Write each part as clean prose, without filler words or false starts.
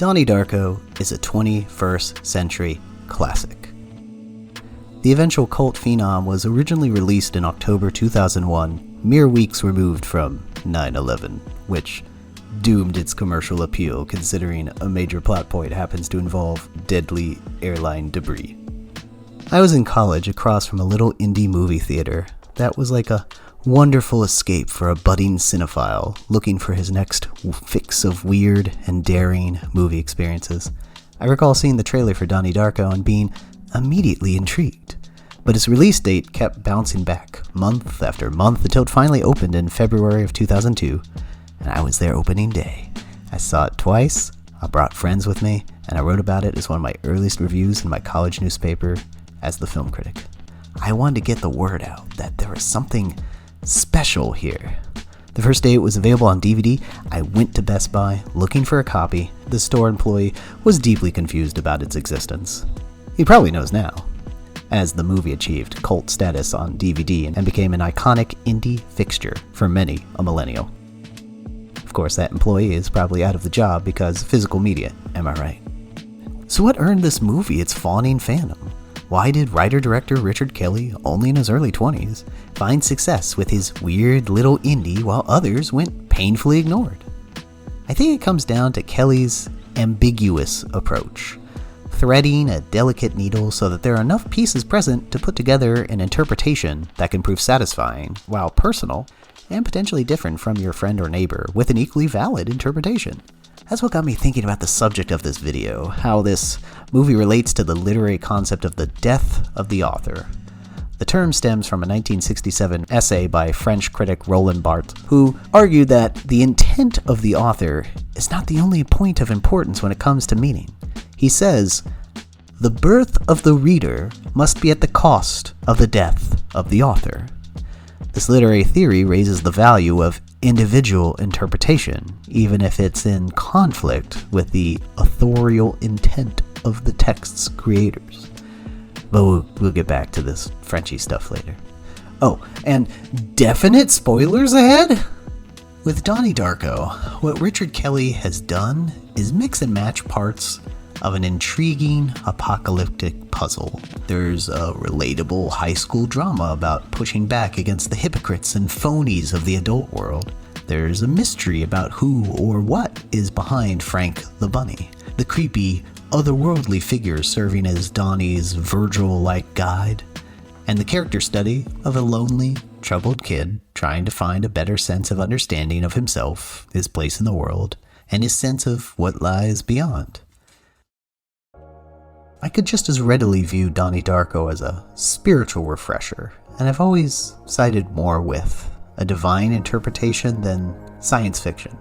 Donnie Darko is a 21st century classic. The eventual cult phenom was originally released in October 2001, mere weeks removed from 9/11, which doomed its commercial appeal considering a major plot point happens to involve deadly airline debris. I was in college across from a little indie movie theater that was like a wonderful escape for a budding cinephile looking for his next fix of weird and daring movie experiences. I recall seeing the trailer for Donnie Darko and being immediately intrigued, but its release date kept bouncing back month after month until it finally opened in February of 2002, and I was there opening day. I saw it twice, I brought friends with me, and I wrote about it as one of my earliest reviews in my college newspaper as the film critic. I wanted to get the word out that there was something special here. The first day it was available on DVD, I went to Best Buy looking for a copy. The store employee was deeply confused about its existence. He probably knows now, as the movie achieved cult status on DVD and became an iconic indie fixture for many a millennial. Of course, that employee is probably out of the job because physical media, am I right? So what earned this movie its fawning fandom? Why did writer-director Richard Kelly, only in his early 20s, find success with his weird little indie while others went painfully ignored? I think it comes down to Kelly's ambiguous approach, threading a delicate needle so that there are enough pieces present to put together an interpretation that can prove satisfying, while personal, and potentially different from your friend or neighbor with an equally valid interpretation. That's what got me thinking about the subject of this video, how this movie relates to the literary concept of the death of the author. The term stems from a 1967 essay by French critic Roland Barthes, who argued that the intent of the author is not the only point of importance when it comes to meaning. He says, "The birth of the reader must be at the cost of the death of the author." This literary theory raises the value of individual interpretation, even if it's in conflict with the authorial intent of the text's creators. But we'll get back to this Frenchy stuff later. Oh, and definite spoilers ahead? With Donnie Darko, what Richard Kelly has done is mix and match parts of an intriguing apocalyptic puzzle. There's a relatable high school drama about pushing back against the hypocrites and phonies of the adult world. There's a mystery about who or what is behind Frank the Bunny, the creepy, otherworldly figure serving as Donnie's Virgil-like guide, and the character study of a lonely, troubled kid trying to find a better sense of understanding of himself, his place in the world, and his sense of what lies beyond. I could just as readily view Donnie Darko as a spiritual refresher, and I've always sided more with a divine interpretation than science fiction.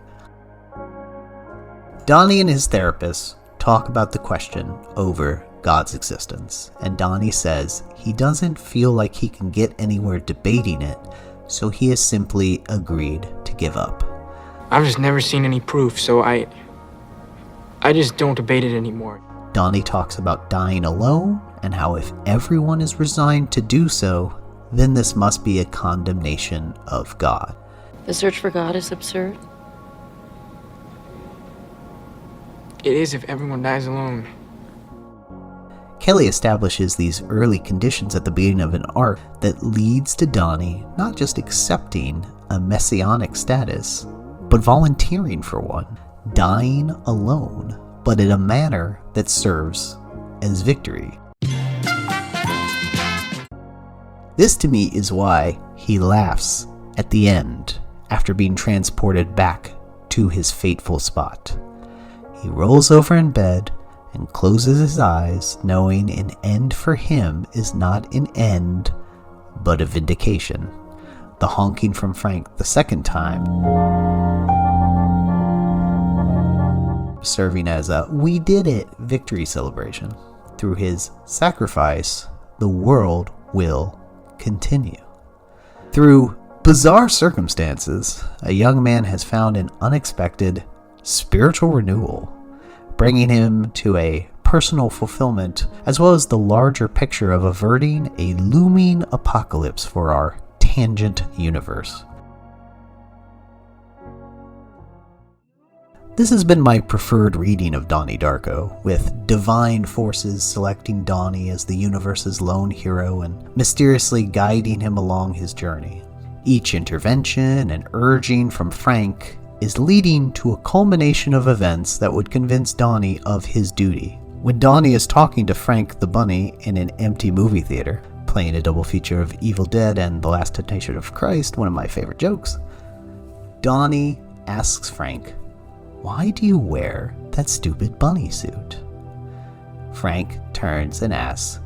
Donnie and his therapist talk about the question over God's existence, and Donnie says he doesn't feel like he can get anywhere debating it, so he has simply agreed to give up. I've just never seen any proof, so I just don't debate it anymore. Donnie talks about dying alone and how if everyone is resigned to do so, then this must be a condemnation of God. The search for God is absurd. It is if everyone dies alone. Kelly establishes these early conditions at the beginning of an arc that leads to Donnie not just accepting a messianic status, but volunteering for one, dying alone, but in a manner that serves as victory. This to me is why he laughs at the end after being transported back to his fateful spot. He rolls over in bed and closes his eyes, knowing an end for him is not an end, but a vindication. The honking from Frank the second time, serving as a "we did it" victory celebration. Through his sacrifice, the world will continue. Through bizarre circumstances, a young man has found an unexpected spiritual renewal, bringing him to a personal fulfillment as well as the larger picture of averting a looming apocalypse for our tangent universe. This has been my preferred reading of Donnie Darko, with divine forces selecting Donnie as the universe's lone hero and mysteriously guiding him along his journey. Each intervention and urging from Frank is leading to a culmination of events that would convince Donnie of his duty. When Donnie is talking to Frank the Bunny in an empty movie theater, playing a double feature of Evil Dead and The Last Temptation of Christ, one of my favorite jokes, Donnie asks Frank, "Why do you wear that stupid bunny suit?" Frank turns and asks,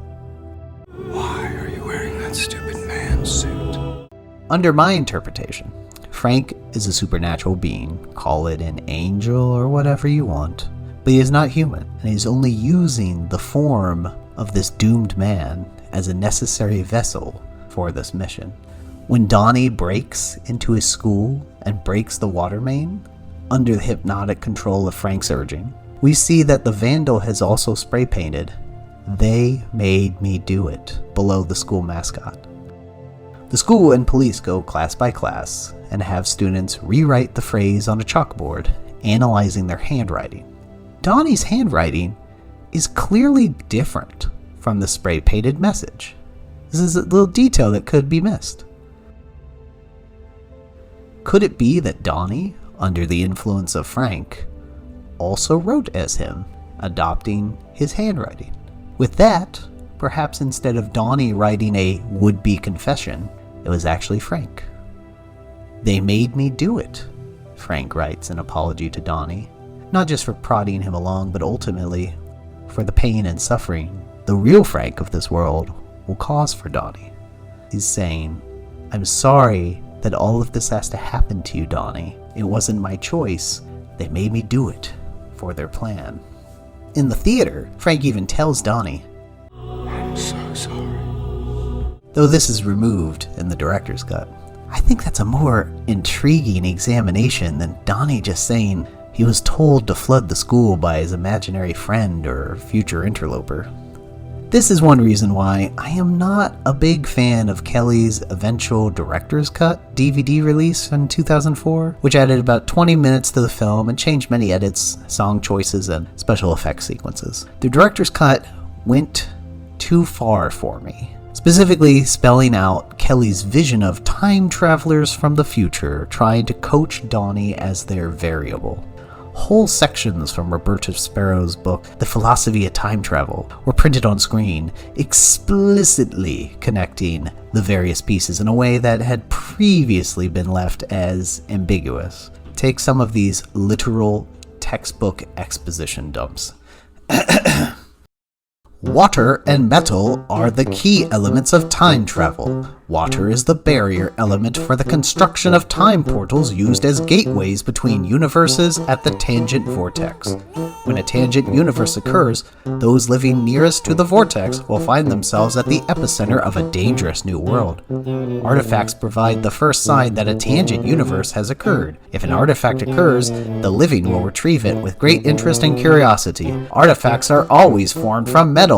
"Why are you wearing that stupid man suit?" Under my interpretation, Frank is a supernatural being, call it an angel or whatever you want, but he is not human, and he's only using the form of this doomed man as a necessary vessel for this mission. When Donnie breaks into his school and breaks the water main, under the hypnotic control of Frank's urging, we see that the vandal has also spray painted, "They made me do it," below the school mascot. The school and police go class by class and have students rewrite the phrase on a chalkboard, analyzing their handwriting. Donnie's handwriting is clearly different from the spray painted message. This is a little detail that could be missed. Could it be that Donnie, under the influence of Frank, also wrote as him, adopting his handwriting? With that, perhaps instead of Donnie writing a would-be confession, it was actually Frank. "They made me do it," Frank writes in apology to Donnie, not just for prodding him along, but ultimately for the pain and suffering the real Frank of this world will cause for Donnie. He's saying, "I'm sorry that all of this has to happen to you, Donnie. It wasn't my choice. They made me do it for their plan." In the theater, Frank even tells Donnie, "I'm so sorry." Though this is removed in the director's cut, I think that's a more intriguing examination than Donnie just saying he was told to flood the school by his imaginary friend or future interloper. This is one reason why I am not a big fan of Kelly's eventual director's cut DVD release in 2004, which added about 20 minutes to the film and changed many edits, song choices, and special effects sequences. The director's cut went too far for me, specifically spelling out Kelly's vision of time travelers from the future trying to coach Donnie as their variable. Whole sections from Roberta Sparrow's book, The Philosophy of Time Travel, were printed on screen, explicitly connecting the various pieces in a way that had previously been left as ambiguous. Take some of these literal textbook exposition dumps. Water and metal are the key elements of time travel. Water is the barrier element for the construction of time portals used as gateways between universes at the tangent vortex. When a tangent universe occurs, those living nearest to the vortex will find themselves at the epicenter of a dangerous new world. Artifacts provide the first sign that a tangent universe has occurred. If an artifact occurs, the living will retrieve it with great interest and curiosity. Artifacts are always formed from metal.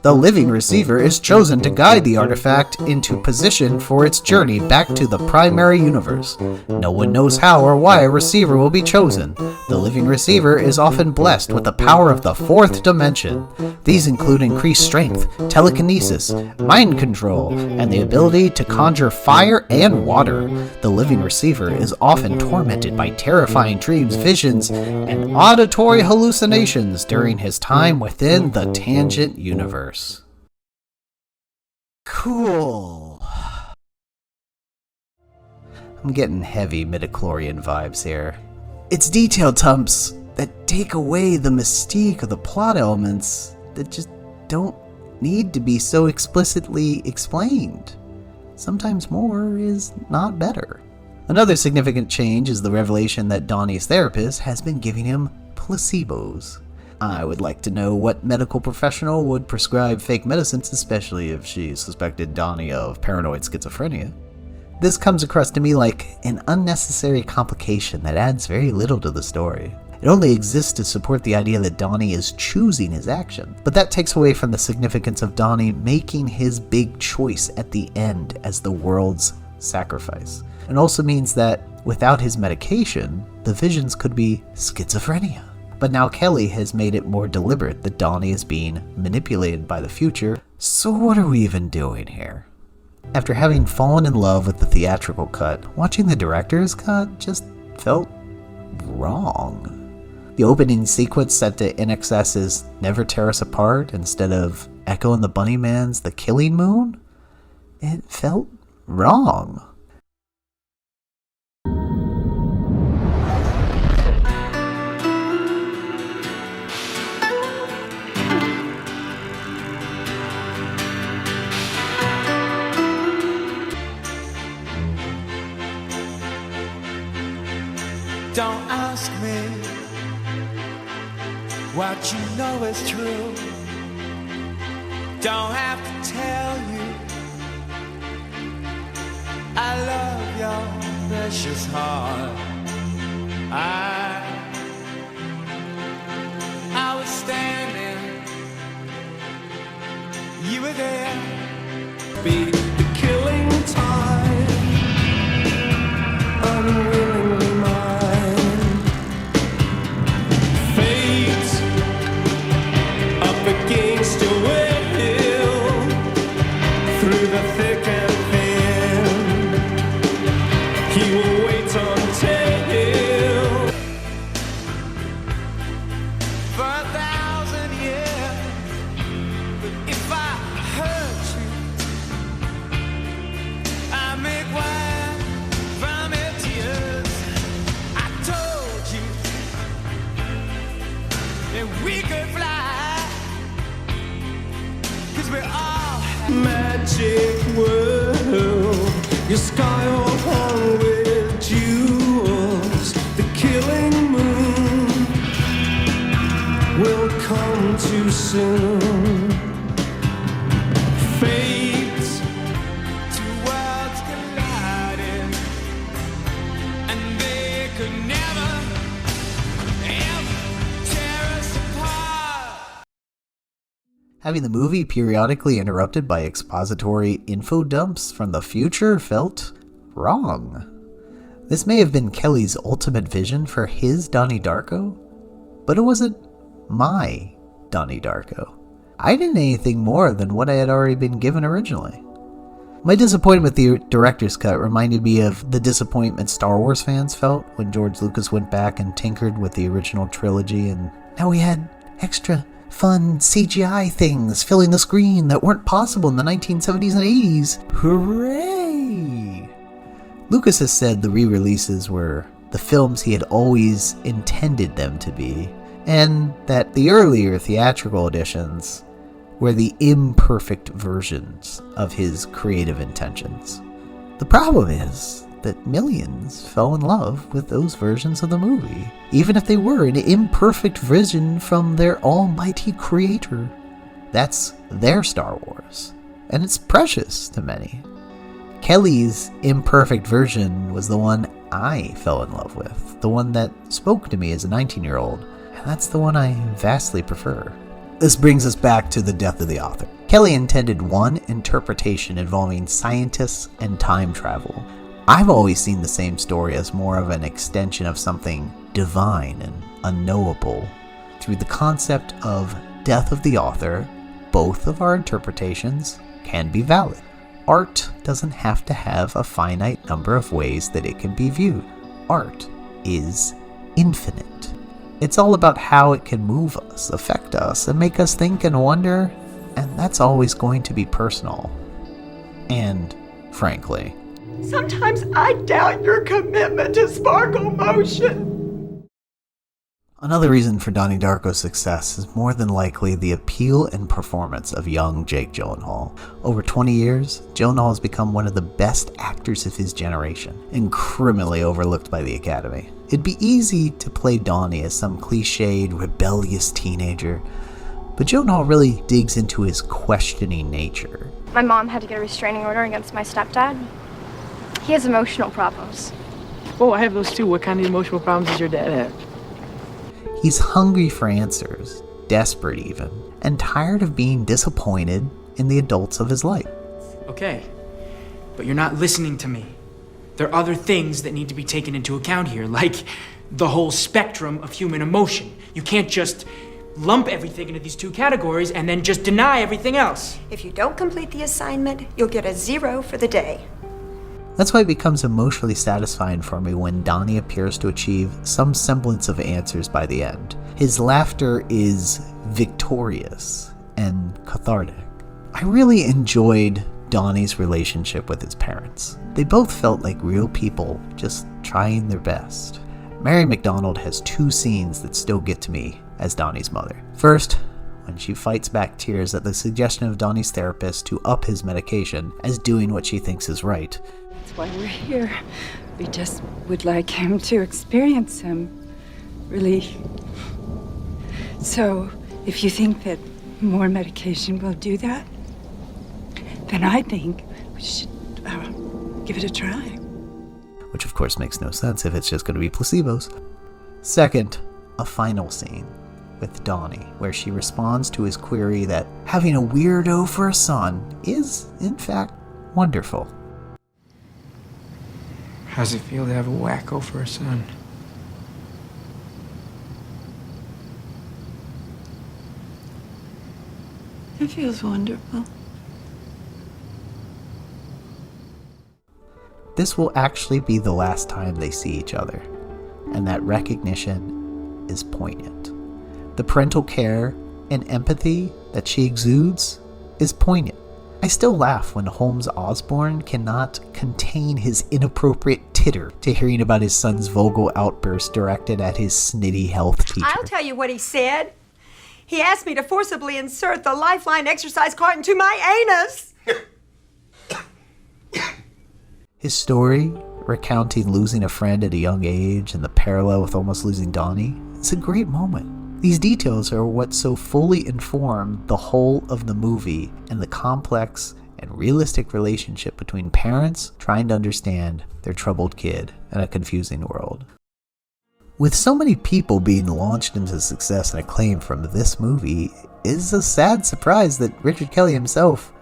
The living receiver is chosen to guide the artifact into position for its journey back to the primary universe. No one knows how or why a receiver will be chosen. The living receiver is often blessed with the power of the fourth dimension. These include increased strength, telekinesis, mind control, and the ability to conjure fire and water. The living receiver is often tormented by terrifying dreams, visions, and auditory hallucinations during his time within the tangent universe. Cool. I'm getting heavy midichlorian vibes here. It's detail dumps that take away the mystique of the plot elements that just don't need to be so explicitly explained. Sometimes more is not better. Another significant change is the revelation that Donnie's therapist has been giving him placebos. I would like to know what medical professional would prescribe fake medicines, especially if she suspected Donnie of paranoid schizophrenia. This comes across to me like an unnecessary complication that adds very little to the story. It only exists to support the idea that Donnie is choosing his action, but that takes away from the significance of Donnie making his big choice at the end as the world's sacrifice. It also means that without his medication, the visions could be schizophrenia. But now Kelly has made it more deliberate that Donnie is being manipulated by the future, so what are we even doing here? After having fallen in love with the theatrical cut, watching the director's cut just felt wrong. The opening sequence set to INXS's Never Tear Us Apart instead of Echo and the Bunnyman's The Killing Moon? It felt wrong. Don't ask me what you know is true. Don't have to tell you I love your precious heart. I was standing, you were there. Be the killing time, unwillingly mine. Fate up against your will, through the thick and thin. He will wait until for 1,000 years. But if I hurt you, I make wine from your tears. I told you that we could fly, 'cause we all have magic world. Your sky all hung with jewels. The killing moon will come too soon. Fate, two worlds colliding, and they could never, ever tear us apart. Having the movie periodically interrupted by expository info dumps from the future felt wrong. This may have been Kelly's ultimate vision for his Donnie Darko, but it wasn't my Donnie Darko. I didn't need anything more than what I had already been given originally. My disappointment with the director's cut reminded me of the disappointment Star Wars fans felt when George Lucas went back and tinkered with the original trilogy, and now we had extra fun CGI things filling the screen that weren't possible in the 1970s and 80s. Hooray! Lucas has said the re-releases were the films he had always intended them to be, and that the earlier theatrical editions were the imperfect versions of his creative intentions. The problem is that millions fell in love with those versions of the movie, even if they were an imperfect vision from their almighty creator. That's their Star Wars, and it's precious to many. Kelly's imperfect version was the one I fell in love with, the one that spoke to me as a 19-year-old, and that's the one I vastly prefer. This brings us back to the death of the author. Kelly intended one interpretation involving scientists and time travel. I've always seen the same story as more of an extension of something divine and unknowable. Through the concept of death of the author, both of our interpretations can be valid. Art doesn't have to have a finite number of ways that it can be viewed. Art is infinite. It's all about how it can move us, affect us, and make us think and wonder, and that's always going to be personal. And, frankly, sometimes I doubt your commitment to sparkle motion. Another reason for Donnie Darko's success is more than likely the appeal and performance of young Jake Gyllenhaal. Over 20 years, Gyllenhaal has become one of the best actors of his generation, and criminally overlooked by the Academy. It'd be easy to play Donnie as some cliched, rebellious teenager, but Gyllenhaal really digs into his questioning nature. My mom had to get a restraining order against my stepdad. He has emotional problems. Oh, I have those too. What kind of emotional problems does your dad have? He's hungry for answers, desperate even, and tired of being disappointed in the adults of his life. Okay, but you're not listening to me. There are other things that need to be taken into account here, like the whole spectrum of human emotion. You can't just lump everything into these two categories and then just deny everything else. If you don't complete the assignment, you'll get a 0 for the day. That's why it becomes emotionally satisfying for me when Donnie appears to achieve some semblance of answers by the end. His laughter is victorious and cathartic. I really enjoyed Donnie's relationship with his parents. They both felt like real people just trying their best. Mary McDonald has 2 scenes that still get to me as Donnie's mother. First, when she fights back tears at the suggestion of Donnie's therapist to up his medication as doing what she thinks is right. That's why we're here. We just would like him to experience some relief. So, if you think that more medication will do that, then I think we should give it a try. Which of course makes no sense if it's just going to be placebos. Second, a final scene with Donnie, where she responds to his query that having a weirdo for a son is, in fact, wonderful. How's it feel to have a wacko for a son? It feels wonderful. This will actually be the last time they see each other, and that recognition is poignant. The parental care and empathy that she exudes is poignant. I still laugh when Holmes Osborne cannot contain his inappropriate titter to hearing about his son's vocal outburst directed at his snitty health teacher. I'll tell you what he said. He asked me to forcibly insert the Lifeline exercise card into my anus. His story, recounting losing a friend at a young age and the parallel with almost losing Donnie, is a great moment. These details are what so fully inform the whole of the movie and the complex and realistic relationship between parents trying to understand their troubled kid in a confusing world. With so many people being launched into success and acclaim from this movie, it is a sad surprise that Richard Kelly himself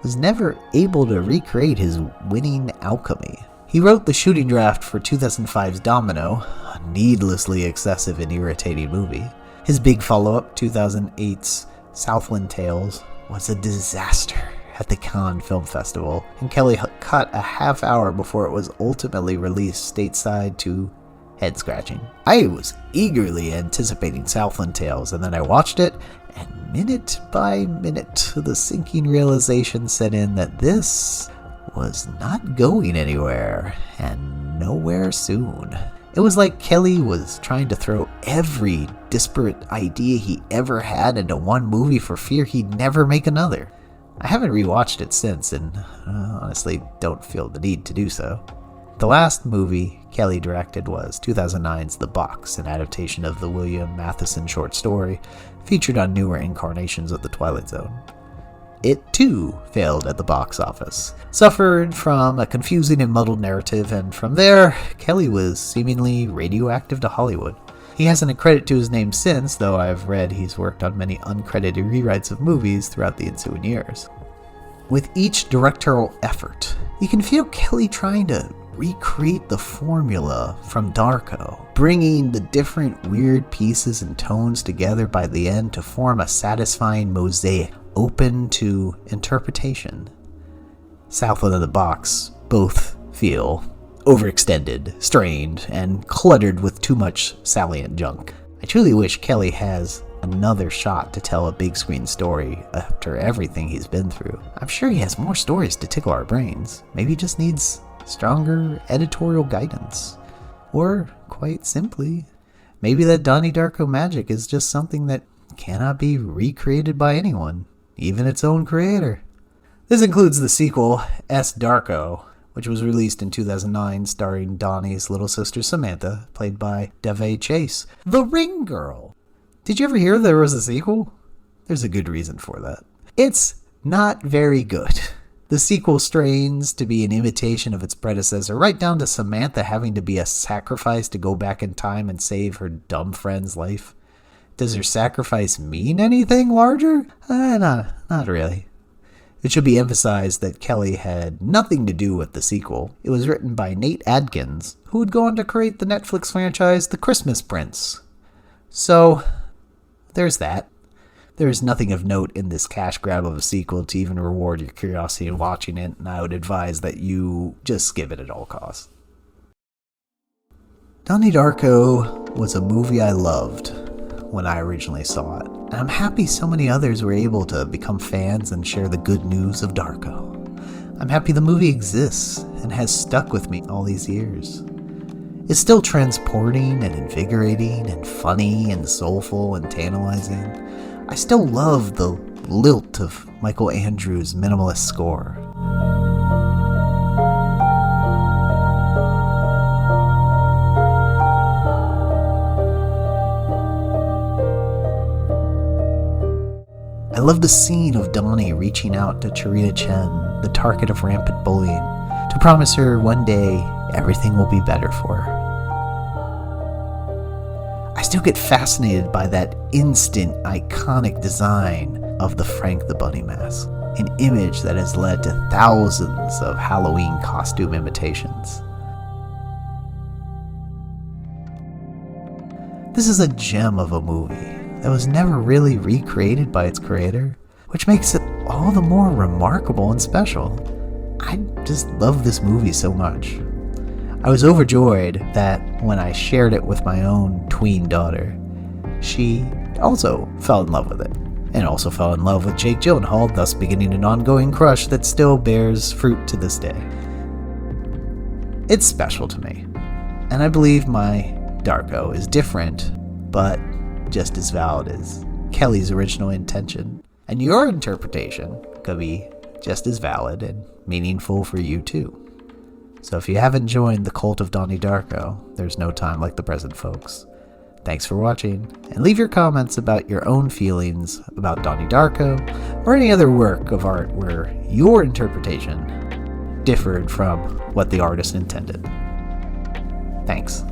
was never able to recreate his winning alchemy. He wrote the shooting draft for 2005's Domino, a needlessly excessive and irritating movie. His big follow-up, 2008's Southland Tales, was a disaster at the Cannes Film Festival, and Kelly cut a half hour before it was ultimately released stateside to head-scratching. I was eagerly anticipating Southland Tales, and then I watched it, and minute by minute, the sinking realization set in that this was not going anywhere, and nowhere soon. It was like Kelly was trying to throw every disparate idea he ever had into one movie for fear he'd never make another. I haven't rewatched it since, and honestly don't feel the need to do so. The last movie Kelly directed was 2009's The Box, an adaptation of the William Matheson short story, featured on newer incarnations of The Twilight Zone. It too failed at the box office, suffered from a confusing and muddled narrative, and from there, Kelly was seemingly radioactive to Hollywood. He hasn't a credit to his name since, though I've read he's worked on many uncredited rewrites of movies throughout the ensuing years. With each directorial effort, you can feel Kelly trying to recreate the formula from Darko, bringing the different weird pieces and tones together by the end to form a satisfying mosaic open to interpretation. Southland and The Box both feel overextended, strained, and cluttered with too much salient junk. I truly wish Kelly has another shot to tell a big screen story after everything he's been through. I'm sure he has more stories to tickle our brains. Maybe he just needs stronger editorial guidance. Or, quite simply, maybe that Donnie Darko magic is just something that cannot be recreated by anyone, even its own creator. This includes the sequel, S. Darko, which was released in 2009, starring Donnie's little sister Samantha, played by Davey Chase, the Ring Girl. Did you ever hear there was a sequel? There's a good reason for that. It's not very good. The sequel strains to be an imitation of its predecessor, right down to Samantha having to be a sacrifice to go back in time and save her dumb friend's life. Does her sacrifice mean anything larger? Not really. It should be emphasized that Kelly had nothing to do with the sequel. It was written by Nate Adkins, who would go on to create the Netflix franchise The Christmas Prince. So, there's that. There is nothing of note in this cash grab of a sequel to even reward your curiosity in watching it, and I would advise that you just skip it at all costs. Donnie Darko was a movie I loved when I originally saw it, and I'm happy so many others were able to become fans and share the good news of Darko. I'm happy the movie exists and has stuck with me all these years. It's still transporting and invigorating and funny and soulful and tantalizing. I still love the lilt of Michael Andrews' minimalist score. I love the scene of Donnie reaching out to Charita Chen, the target of rampant bullying, to promise her one day everything will be better for her. I still get fascinated by that instant, iconic design of the Frank the Bunny mask, an image that has led to thousands of Halloween costume imitations. This is a gem of a movie that was never really recreated by its creator, which makes it all the more remarkable and special. I just love this movie so much. I was overjoyed that when I shared it with my own tween daughter, she also fell in love with it, and also fell in love with Jake Gyllenhaal, thus beginning an ongoing crush that still bears fruit to this day. It's special to me, and I believe my Darko is different, but just as valid as Kelly's original intention, and your interpretation could be just as valid and meaningful for you too. So if you haven't joined the cult of Donnie Darko, there's no time like the present, folks. Thanks for watching, and leave your comments about your own feelings about Donnie Darko, or any other work of art where your interpretation differed from what the artist intended. Thanks.